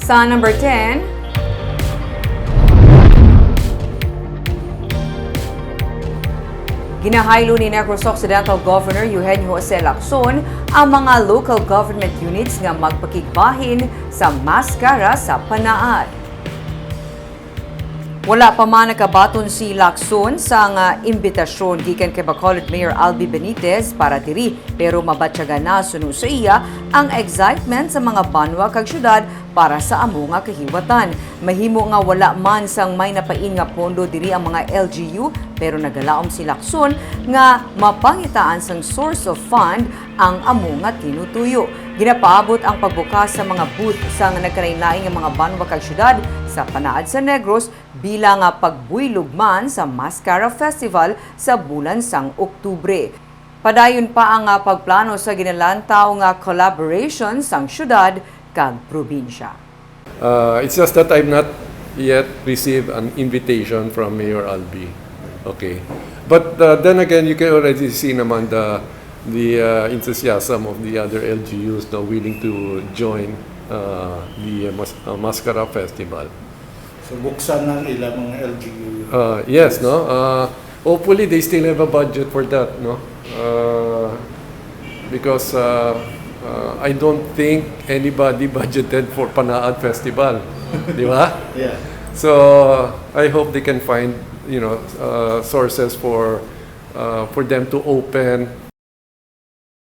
Sa number 10, ginahaylo ni Negros Occidental Governor Eugenio Jose Lacson ang mga local government units nga magpakigbahin sa Masskara sa Panaad. Wala pa man nakabaton si Lacson sa nga imbitasyon gikan kay Bacolod Mayor Albi Benitez para diri, pero mabatyaga na suno sa iya ang excitement sa mga banwa kag syudad para sa amo nga kahiwatan. Mahimo nga wala man sang may napain nga pondo diri ang mga LGU, pero nagalaom si Lacson nga mapangitaan sang source of fund ang amo nga tinutuyo. Ginapaabot ang pagbukas sa mga booth sa nagkalain-lain nga mga banwa kag syudad sa Panaad sa Negros bilang nga pagbuylog man sa Masskara Festival sa bulan sang Oktubre. Padayon pa ang pagplano sa ginalantaw nga collaboration sang syudad kag probinsya. It's just that I've not yet received an invitation from Mayor Albi. Okay. But then again, you can already see naman the enthusiasm of the other LGUs now willing to join the Masskara Festival. So buksan ng ilang mga LGU. Yes, no. Hopefully they still have a budget for that, no. Because I don't think anybody budgeted for Panaad Festival, di ba? Yeah. So I hope they can find sources for them to open